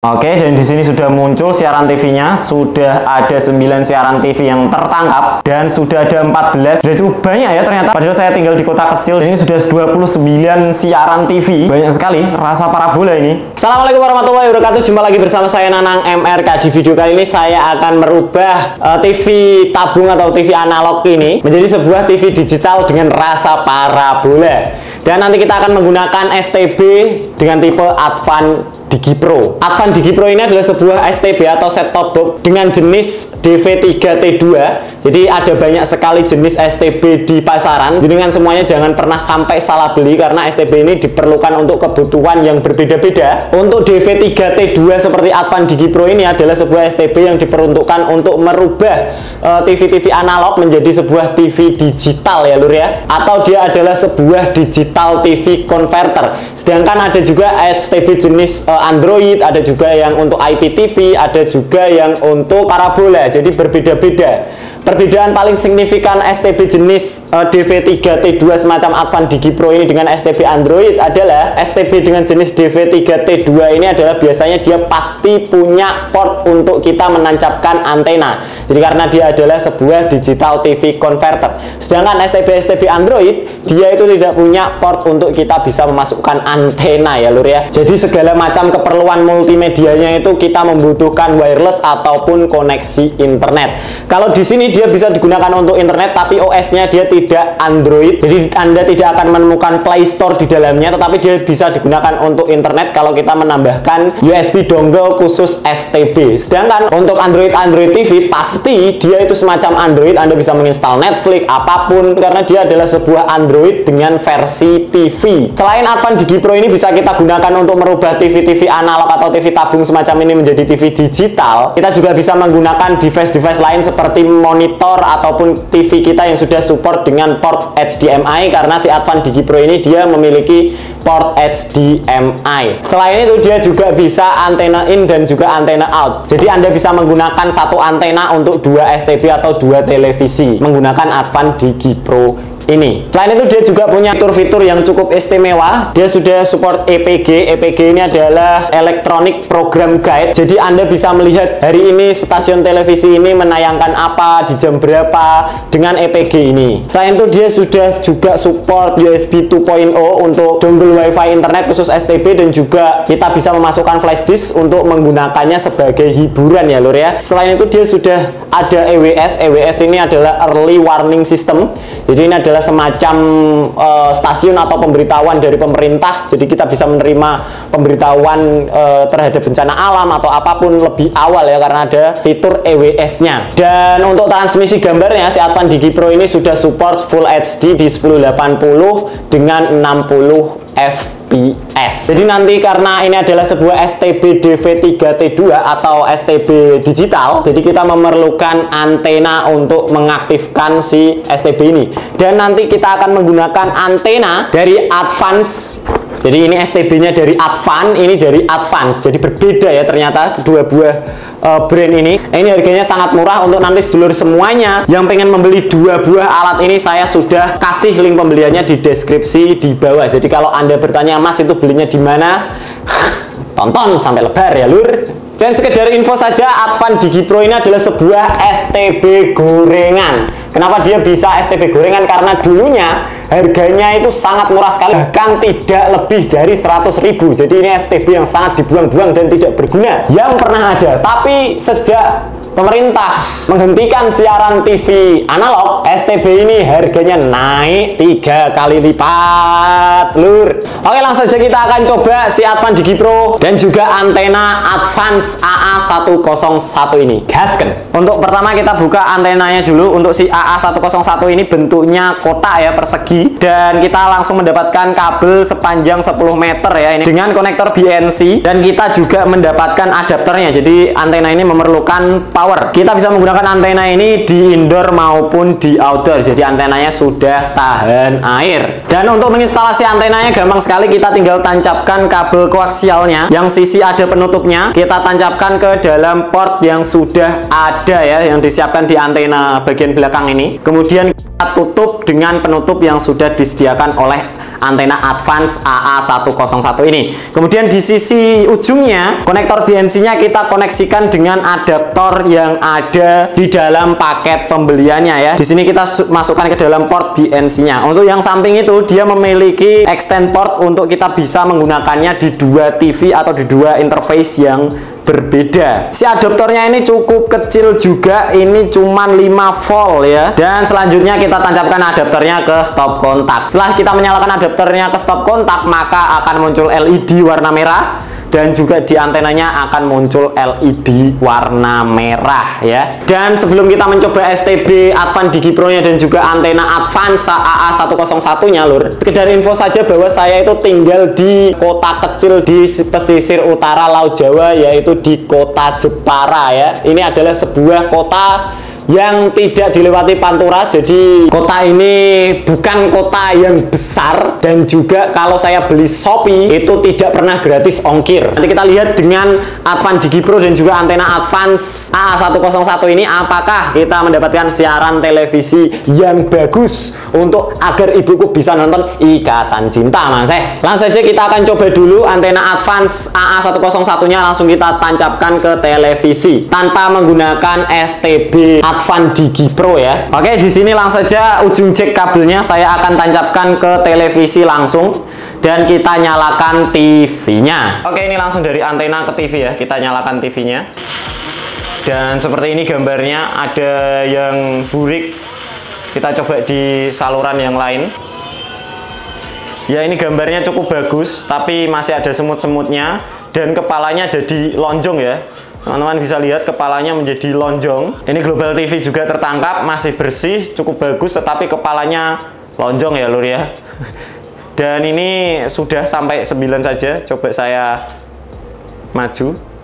Oke, dan di sini sudah muncul siaran TV-nya, sudah ada 9 siaran TV yang tertangkap dan sudah ada 14. Sudah cukup banyak ya ternyata. Padahal saya tinggal di kota kecil. Dan ini sudah 29 siaran TV. Banyak sekali, rasa parabola ini. Assalamualaikum warahmatullahi wabarakatuh. Jumpa lagi bersama saya Nanang MRK. Di video kali ini saya akan merubah TV tabung atau TV analog ini menjadi sebuah TV digital dengan rasa parabola. Dan nanti kita akan menggunakan STB dengan tipe Advan DigiPro. Advan DigiPro ini adalah sebuah STB atau set top box dengan jenis DV3T2. Jadi ada banyak sekali jenis STB di pasaran. Jadi dengan semuanya jangan pernah sampai salah beli karena STB ini diperlukan untuk kebutuhan yang berbeda-beda. Untuk DV3T2 seperti Advan DigiPro ini adalah sebuah STB yang diperuntukkan untuk merubah TV-TV analog menjadi sebuah TV digital ya lur ya. Atau dia adalah sebuah digital TV converter. Sedangkan ada juga STB jenis Android, ada juga yang untuk IPTV, ada juga yang untuk parabola. Jadi berbeda-beda. Perbedaan paling signifikan STB jenis DV3T2 semacam Advan DigiPro ini dengan STB Android adalah STB dengan jenis DV3T2 ini adalah biasanya dia pasti punya port untuk kita menancapkan antena. Jadi karena dia adalah sebuah digital TV converter. Sedangkan STB Android dia itu tidak punya port untuk kita bisa memasukkan antena ya lur ya. Jadi segala macam keperluan multimedianya itu kita membutuhkan wireless ataupun koneksi internet. Kalau di sini dia bisa digunakan untuk internet tapi OS-nya dia tidak Android. Jadi Anda tidak akan menemukan Play Store di dalamnya, tetapi dia bisa digunakan untuk internet kalau kita menambahkan USB dongle khusus STB. Sedangkan untuk Android TV pasti dia itu semacam Android. Anda bisa menginstal Netflix apapun karena dia adalah sebuah Android dengan versi TV. Selain Advan DigiPro ini bisa kita gunakan untuk merubah TV analog atau TV tabung semacam ini menjadi TV digital. Kita juga bisa menggunakan device-device lain seperti monitor ataupun TV kita yang sudah support dengan port HDMI karena si Advan DigiPro ini dia memiliki port HDMI. Selain itu dia juga bisa antena in dan juga antena out. Jadi Anda bisa menggunakan satu antena untuk dua STB atau dua televisi menggunakan Advan DigiPro ini. Selain itu dia juga punya fitur-fitur yang cukup istimewa. Dia sudah support EPG. EPG ini adalah Electronic Program Guide. Jadi Anda bisa melihat hari ini stasiun televisi ini menayangkan apa di jam berapa dengan EPG ini. Selain itu dia sudah juga support USB 2.0 untuk dongle WiFi internet khusus STB dan juga kita bisa memasukkan flash disk untuk menggunakannya sebagai hiburan ya lur ya. Selain itu dia sudah ada EWS. EWS ini adalah Early Warning System. Jadi ini adalah semacam stasiun atau pemberitahuan dari pemerintah. Jadi kita bisa menerima pemberitahuan terhadap bencana alam atau apapun lebih awal ya karena ada fitur EWS-nya. Dan untuk transmisi gambarnya si Advan DigiPro ini sudah support Full HD di 1080 dengan 60 fps. Jadi nanti karena ini adalah sebuah STB DV3T2 atau STB digital, jadi kita memerlukan antena untuk mengaktifkan si STB ini. Dan nanti kita akan menggunakan antena dari Advance. Jadi ini STB-nya dari Advan, ini dari Advance. Jadi berbeda ya ternyata kedua buah brand ini. Ini harganya sangat murah. Untuk nanti sedulur semuanya yang pengen membeli dua buah alat ini, saya sudah kasih link pembeliannya di deskripsi di bawah. Jadi kalau Anda bertanya, Mas itu belinya di mana? Tonton sampai lebar ya lur. Dan sekedar info saja, Advan DigiPro ini adalah sebuah STB gorengan. Kenapa dia bisa STB gorengan? Karena dulunya harganya itu sangat murah sekali, bahkan tidak lebih dari 100.000. Jadi ini STB yang sangat dibuang-buang dan tidak berguna yang pernah ada. Tapi sejak pemerintah menghentikan siaran TV analog, STB ini harganya naik 3 kali lipat lur. Oke, langsung saja kita akan coba si Advan DigiPro dan juga antena Advance AA101 ini. Gasken. Untuk pertama kita buka antenanya dulu. Untuk si AA101 ini bentuknya kotak ya, persegi, dan kita langsung mendapatkan kabel sepanjang 10 meter ya ini dengan konektor BNC, dan kita juga mendapatkan adapternya. Jadi antena ini memerlukan power. Kita bisa menggunakan antena ini di indoor maupun di outdoor. Jadi antenanya sudah tahan air. Dan untuk menginstalasi antenanya gampang sekali. Kita tinggal tancapkan kabel koaksialnya yang sisi ada penutupnya. Kita tancapkan ke dalam port yang sudah ada ya, yang disiapkan di antena bagian belakang ini. Kemudian tutup dengan penutup yang sudah disediakan oleh antena Advance AA101 ini. Kemudian di sisi ujungnya konektor BNC-nya kita koneksikan dengan adaptor yang ada di dalam paket pembeliannya ya. Di sini kita masukkan ke dalam port BNC-nya. Untuk yang samping itu dia memiliki extend port untuk kita bisa menggunakannya di dua TV atau di dua interface yang berbeda. Si adaptornya ini cukup kecil juga, ini cuman 5 volt ya. Dan selanjutnya kita tancapkan adaptornya ke stop kontak. Setelah kita menyalakan adaptornya ke stop kontak, maka akan muncul LED warna merah dan juga di antenanya akan muncul LED warna merah ya. Dan sebelum kita mencoba STB Advan DigiPro nya dan juga antena Advance AA101 nya lur, sekedar info saja bahwa saya itu tinggal di kota kecil di pesisir utara Laut Jawa, yaitu di kota Jepara ya. Ini adalah sebuah kota yang tidak dilewati pantura, jadi kota ini bukan kota yang besar, dan juga kalau saya beli Shopee itu tidak pernah gratis ongkir. Nanti kita lihat dengan Advan DigiPro dan juga antena Advance AA101 ini apakah kita mendapatkan siaran televisi yang bagus untuk agar ibuku bisa nonton Ikatan Cinta Mas. Langsung saja kita akan coba dulu antena Advance AA101 nya, langsung kita tancapkan ke televisi tanpa menggunakan STB Advan DigiPro ya. Oke, di sini langsung saja ujung jack kabelnya saya akan tancapkan ke televisi langsung dan kita nyalakan TV-nya. Oke, ini langsung dari antena ke TV ya. Kita nyalakan TV-nya. Dan seperti ini gambarnya, ada yang burik. Kita coba di saluran yang lain. Ya, ini gambarnya cukup bagus, tapi masih ada semut-semutnya dan kepalanya jadi lonjong ya. Teman-teman bisa lihat kepalanya menjadi lonjong. Ini Global TV juga tertangkap, masih bersih, cukup bagus, tetapi kepalanya lonjong ya lur ya. Dan ini sudah sampai 9 saja. Coba saya maju.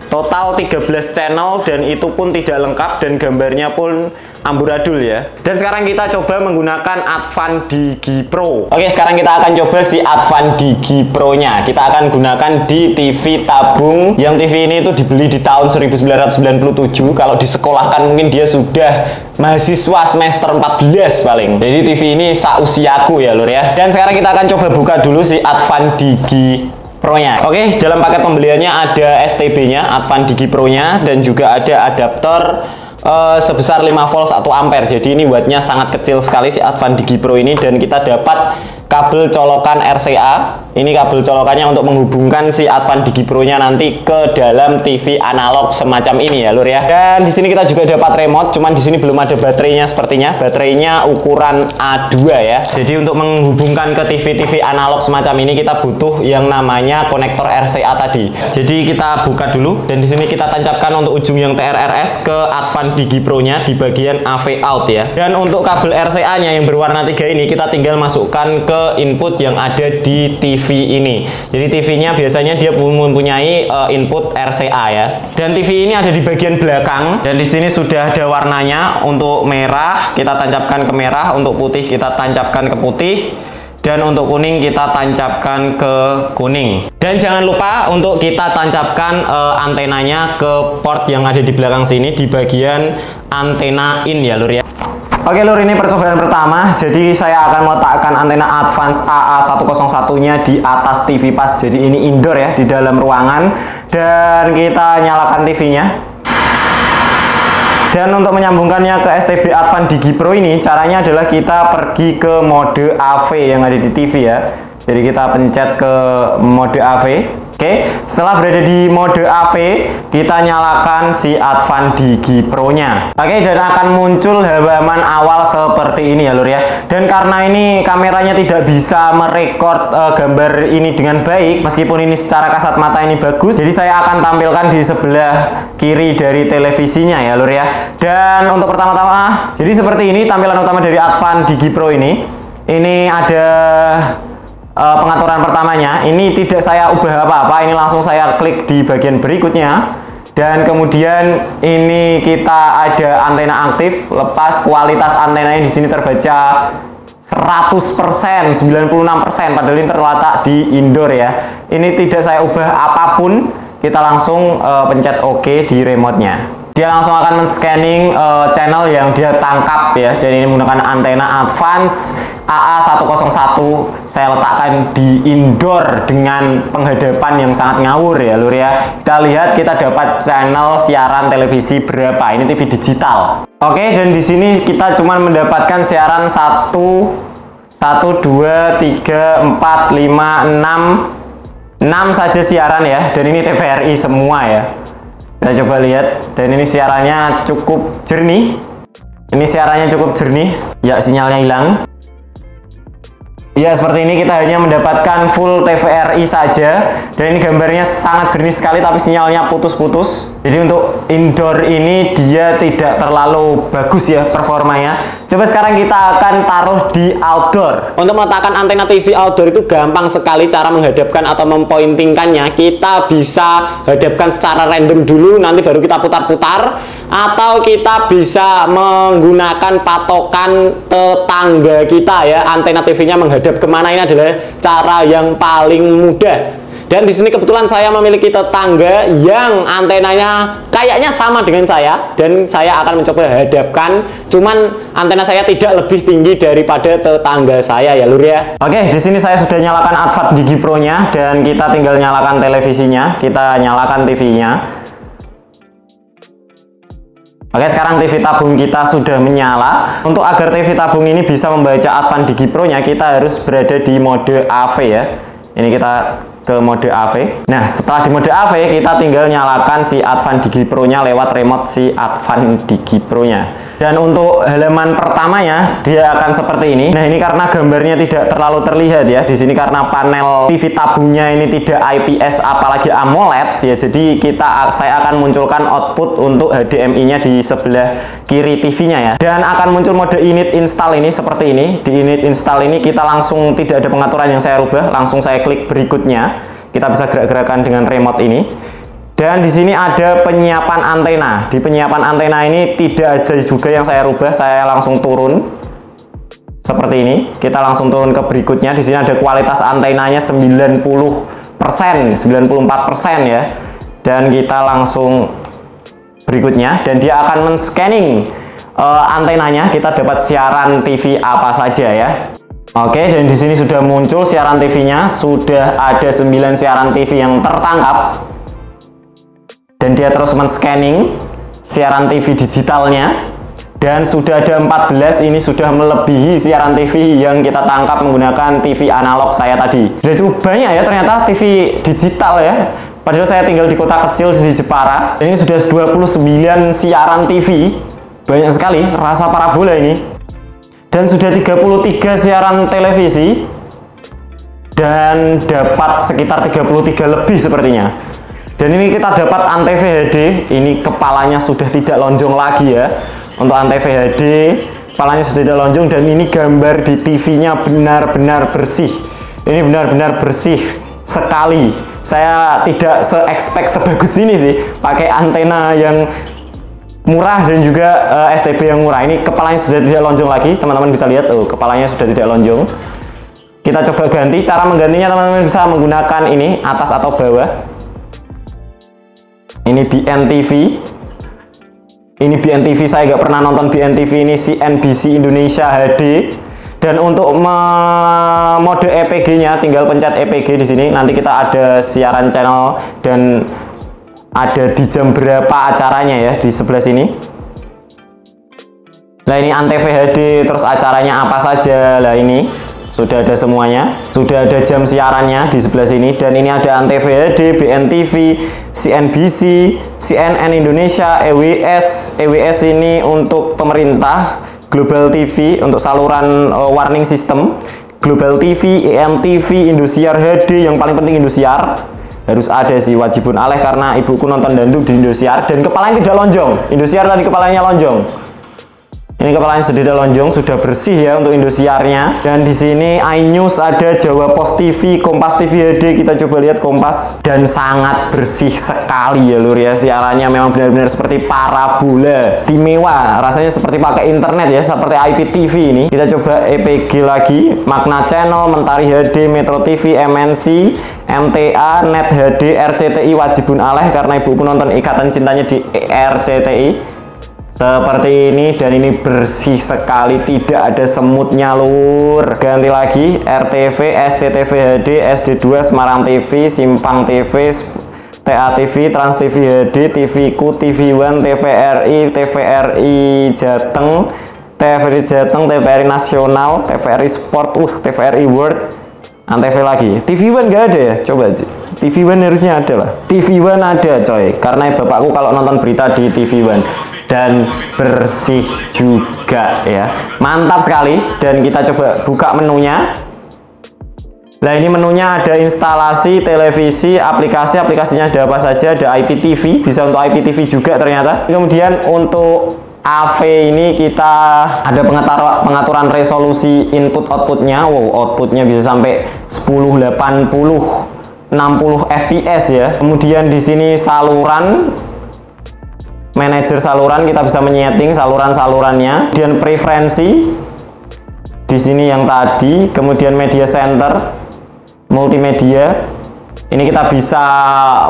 Total 13 channel dan itu pun tidak lengkap dan gambarnya pun amburadul ya. Dan sekarang kita coba menggunakan Advan DigiPro. Oke, sekarang kita akan coba si Advan DigiPro nya. Kita akan gunakan di TV tabung, yang TV ini itu dibeli di tahun 1997. Kalau disekolahkan mungkin dia sudah mahasiswa semester 14 paling. Jadi TV ini sausiaku ya lur ya. Dan sekarang kita akan coba buka dulu si Advan DigiPro nya. Oke, dalam paket pembeliannya ada STB nya Advan DigiPro nya dan juga ada adaptor sebesar 5 volt 1 ampere. Jadi ini wattnya sangat kecil sekali si Advan DigiPro ini, dan kita dapat kabel colokan RCA. Ini kabel colokannya untuk menghubungkan si Advan DigiPro nya nanti ke dalam TV analog semacam ini ya lur ya. Dan di sini kita juga dapat remote, cuman di sini belum ada baterainya sepertinya. Baterainya ukuran A2 ya. Jadi untuk menghubungkan ke TV analog semacam ini kita butuh yang namanya konektor RCA tadi. Jadi kita buka dulu dan di sini kita tancapkan untuk ujung yang TRRS ke Advan DigiPro nya di bagian AV out ya. Dan untuk kabel RCA nya yang berwarna 3 ini kita tinggal masukkan ke input yang ada di TV ini. Jadi TV-nya biasanya dia mempunyai input RCA ya. Dan TV ini ada di bagian belakang dan di sini sudah ada warnanya. Untuk merah kita tancapkan ke merah, untuk putih kita tancapkan ke putih, dan untuk kuning kita tancapkan ke kuning. Dan jangan lupa untuk kita tancapkan antenanya ke port yang ada di belakang sini di bagian antena in ya lur ya. Oke lur, ini percobaan pertama. Jadi saya akan meletakkan antena Advance AA101 nya di atas TV pas. Jadi ini indoor ya, di dalam ruangan. Dan kita nyalakan TV-nya. Dan untuk menyambungkannya ke STB Advan DigiPro ini, caranya adalah kita pergi ke mode AV yang ada di TV ya. Jadi kita pencet ke mode AV. Oke, setelah berada di mode AV, kita nyalakan si Advan DigiPro nya. Oke, dan akan muncul halaman awal seperti ini ya lur ya. Dan karena ini kameranya tidak bisa merekord gambar ini dengan baik, meskipun ini secara kasat mata ini bagus, jadi saya akan tampilkan di sebelah kiri dari televisinya ya lur ya. Dan untuk pertama-tama, jadi seperti ini tampilan utama dari Advan DigiPro ini. Ini ada pengaturan pertamanya. Ini tidak saya ubah apa-apa, ini langsung saya klik di bagian berikutnya. Dan kemudian ini kita ada antena aktif, lepas, kualitas antenanya di sini terbaca 100%, 96%, padahal ini terletak di indoor ya. Ini tidak saya ubah apapun, kita langsung pencet OK di remote-nya. dia langsung akan men-scanning channel yang dia tangkap ya, dan ini menggunakan antena advance AA101. Saya letakkan di indoor dengan penghadapan yang sangat ngawur ya lur ya. Kita lihat kita dapat channel siaran televisi berapa. Ini TV digital. Oke, dan di sini kita cuma mendapatkan siaran 1 2 3 4 5 6 saja siaran ya, dan ini TVRI semua ya. Kita coba lihat, dan ini siarannya cukup jernih. Ini siarannya cukup jernih. Ya, sinyalnya hilang. Ya, seperti ini kita hanya mendapatkan full TVRI saja, dan ini gambarnya sangat jernih sekali tapi sinyalnya putus-putus. Jadi untuk indoor ini dia tidak terlalu bagus ya performanya. Coba sekarang kita akan taruh di outdoor. Untuk meletakkan antena TV outdoor itu gampang sekali cara menghadapkan atau mempointingkannya. Kita bisa hadapkan secara random dulu, nanti baru kita putar-putar. Atau kita bisa menggunakan patokan tetangga kita ya, antena TV-nya menghadap kemana. Ini adalah cara yang paling mudah. Dan di sini kebetulan saya memiliki tetangga yang antenanya kayaknya sama dengan saya, dan saya akan mencoba hadapkan. Cuman antena saya tidak lebih tinggi daripada tetangga saya ya lur ya. Oke, di sini saya sudah nyalakan Advat Digi Pro-nya, dan kita tinggal nyalakan televisinya. Kita nyalakan TV-nya. Oke, sekarang TV tabung kita sudah menyala. Untuk agar TV tabung ini bisa membaca Advan Digi Pro-nya, kita harus berada di mode AV ya. Ini kita ke mode AV. Nah, setelah di mode AV kita tinggal nyalakan si Advan Digi Pro-nya lewat remote si Advan Digi Pro-nya. Dan untuk halaman pertamanya dia akan seperti ini. Nah, ini karena gambarnya tidak terlalu terlihat ya. Di sini karena panel TV tabungnya ini tidak IPS apalagi AMOLED ya. Jadi saya akan munculkan output untuk HDMI-nya di sebelah kiri TV-nya ya. Dan akan muncul mode init install ini seperti ini. Di init install ini kita langsung tidak ada pengaturan yang saya rubah, langsung saya klik berikutnya. Kita bisa gerak-gerakan dengan remote ini. Dan di sini ada penyiapan antena. Di penyiapan antena ini tidak ada juga yang saya rubah, saya langsung turun seperti ini. Kita langsung turun ke berikutnya. Di sini ada kualitas antenanya 90%, 94% ya. Dan kita langsung berikutnya, dan dia akan men-scanning antenanya. Kita dapat siaran TV apa saja ya. Oke, dan di sini sudah muncul siaran TV-nya. Sudah ada 9 siaran TV yang tertangkap. Dan dia terus men-scanning siaran TV digitalnya, dan sudah ada 14. Ini sudah melebihi siaran TV yang kita tangkap menggunakan TV analog saya tadi. Sudah cukup banyak ya ternyata TV digital ya, padahal saya tinggal di kota kecil di Jepara. Ini sudah 29 siaran TV, banyak sekali, rasa parabola ini. Dan sudah 33 siaran televisi, dan dapat sekitar 33 lebih sepertinya. Dan ini kita dapat Antv HD, ini kepalanya sudah tidak lonjong lagi ya. Untuk Antv HD, kepalanya sudah tidak lonjong, dan ini gambar di TV-nya benar-benar bersih. Ini benar-benar bersih sekali. Saya tidak se-expect sebagus ini sih, pakai antena yang murah dan juga STB yang murah. Ini kepalanya sudah tidak lonjong lagi, teman-teman bisa lihat, kepalanya sudah tidak lonjong. Kita coba ganti, cara menggantinya teman-teman bisa menggunakan ini, atas atau bawah. Ini BNTV. Ini BNTV, saya nggak pernah nonton BNTV, ini CNBC Indonesia HD. Dan untuk mode EPG-nya tinggal pencet EPG di sini. Nanti kita ada siaran channel dan ada di jam berapa acaranya ya di sebelah sini. Nah, ini Antv HD, terus acaranya apa saja. Lah ini sudah ada semuanya, sudah ada jam siarannya di sebelah sini. Dan ini ada Antv HD, BNTV, CNBC, CNN Indonesia, EWS. EWS ini untuk pemerintah, Global TV untuk saluran warning system, Global TV, EMTV, Indosiar HD, yang paling penting Indosiar harus ada sih, wajibun aleh karena ibuku nonton danduk di Indosiar. Dan kepalanya tidak lonjong, Indosiar tadi kepalanya lonjong. Ini kepalanya sudah lonjong, sudah bersih ya untuk Indosiarnya. Dan di sini iNews ada, Jawa Post TV, Kompas TV HD. Kita coba lihat Kompas, dan sangat bersih sekali ya lur ya. Siarannya memang benar-benar seperti parabola, istimewa. Rasanya seperti pakai internet ya, seperti IPTV ini. Kita coba EPG lagi, Magna Channel, Mentari HD, Metro TV, MNC, MTA, Net HD, RCTI, Wajibun Aleh karena ibuku nonton Ikatan Cintanya di RCTI. Seperti ini, dan ini bersih sekali, tidak ada semutnya lur. Ganti lagi RTV, SCTV HD, SD2, Semarang TV, Simpang TV, TA TV, Trans TV HD, TVku, TV One, TVRI, TVRI Jateng, TVRI Jateng, TVRI Nasional, TVRI Sport, TVRI World, Antv lagi. TV One gak ada ya? Coba TV One harusnya ada lah. TV One ada coy, karena bapakku kalau nonton berita di TV One. Dan bersih juga ya, mantap sekali. Dan kita coba buka menunya. Nah ini menunya ada instalasi televisi, aplikasinya ada apa saja, ada IPTV, bisa untuk IPTV juga ternyata. Kemudian untuk AV ini kita ada pengaturan resolusi input outputnya. Wow, outputnya bisa sampai 1080 60 fps ya. Kemudian di sini saluran, manajer saluran, kita bisa menyeting saluran-salurannya. Kemudian preferensi di sini yang tadi. Kemudian media center, multimedia. Ini kita bisa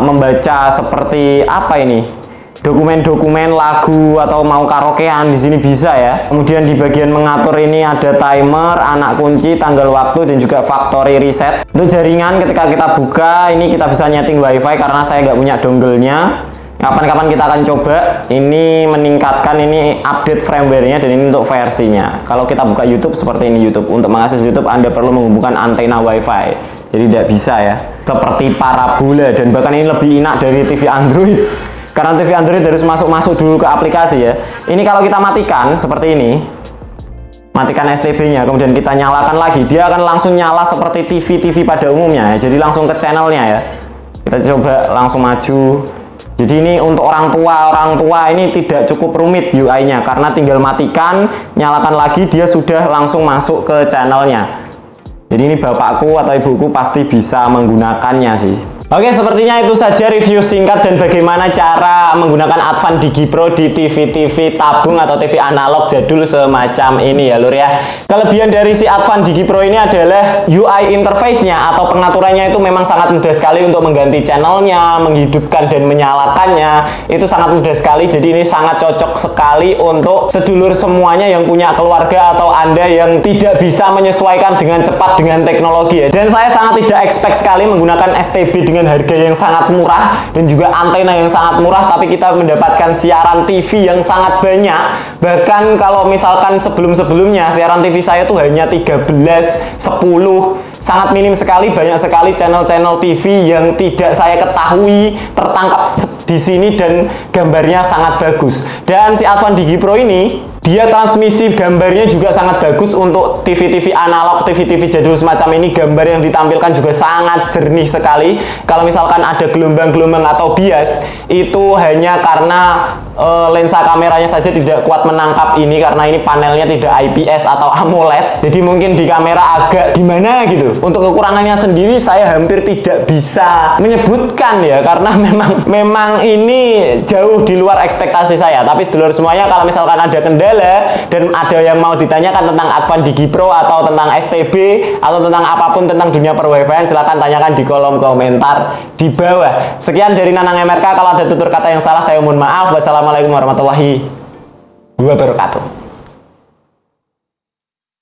membaca seperti apa ini? Dokumen-dokumen lagu atau mau karaokean di sini bisa ya. Kemudian di bagian mengatur ini ada timer, anak kunci, tanggal waktu, dan juga factory reset. Untuk jaringan ketika kita buka ini kita bisa nyeting WiFi karena saya nggak punya dongle-nya. Kapan-kapan kita akan coba ini meningkatkan, ini update firmware-nya, dan ini untuk versinya. Kalau kita buka YouTube seperti ini YouTube. Untuk mengakses YouTube Anda perlu menghubungkan antena WiFi. Jadi tidak bisa ya. Seperti parabola, dan bahkan ini lebih enak dari TV Android. Karena TV Android harus masuk dulu ke aplikasi ya. Ini kalau kita matikan seperti ini. Matikan STB-nya, kemudian kita nyalakan lagi, dia akan langsung nyala seperti TV pada umumnya ya. Jadi langsung ke channelnya ya. Kita coba langsung maju. Jadi ini untuk orang tua ini tidak cukup rumit UI-nya, karena tinggal matikan, nyalakan lagi, dia sudah langsung masuk ke channelnya. Jadi ini bapakku atau ibuku pasti bisa menggunakannya sih. Oke, sepertinya itu saja review singkat dan bagaimana cara menggunakan Advan DigiPro di TV tabung atau TV analog jadul semacam ini ya lur ya. Kelebihan dari si Advan DigiPro ini adalah UI interface-nya atau pengaturannya itu memang sangat mudah sekali untuk mengganti channelnya, menghidupkan dan menyalakannya. Itu sangat mudah sekali, jadi ini sangat cocok sekali untuk sedulur semuanya yang punya keluarga atau Anda yang tidak bisa menyesuaikan dengan cepat dengan teknologi ya. Dan saya sangat tidak expect sekali menggunakan STB dengan harga yang sangat murah dan juga antena yang sangat murah, tapi kita mendapatkan siaran TV yang sangat banyak. Bahkan kalau misalkan sebelum-sebelumnya siaran TV saya tuh hanya 13, 10, sangat minim sekali, banyak sekali channel-channel TV yang tidak saya ketahui tertangkap di sini dan gambarnya sangat bagus. Dan si Advan DigiPro ini dia transmisi gambarnya juga sangat bagus untuk TV-TV analog, TV-TV jadul semacam ini. Gambar yang ditampilkan juga sangat jernih sekali. Kalau misalkan ada gelombang-gelombang atau bias, itu hanya karena lensa kameranya saja tidak kuat menangkap ini, karena ini panelnya tidak IPS atau AMOLED. Jadi mungkin di kamera agak gimana gitu. Untuk kekurangannya sendiri saya hampir tidak bisa menyebutkan ya, karena memang ini jauh di luar ekspektasi saya. Tapi sedulur semuanya, kalau misalkan ada kendala dan ada yang mau ditanyakan tentang Advan DigiPro atau tentang STB atau tentang apapun tentang dunia per-WiFi, silahkan tanyakan di kolom komentar di bawah. Sekian dari Nanang MRK. Kalau ada tutur kata yang salah saya mohon maaf. Wassalamualaikum warahmatullahi wabarakatuh.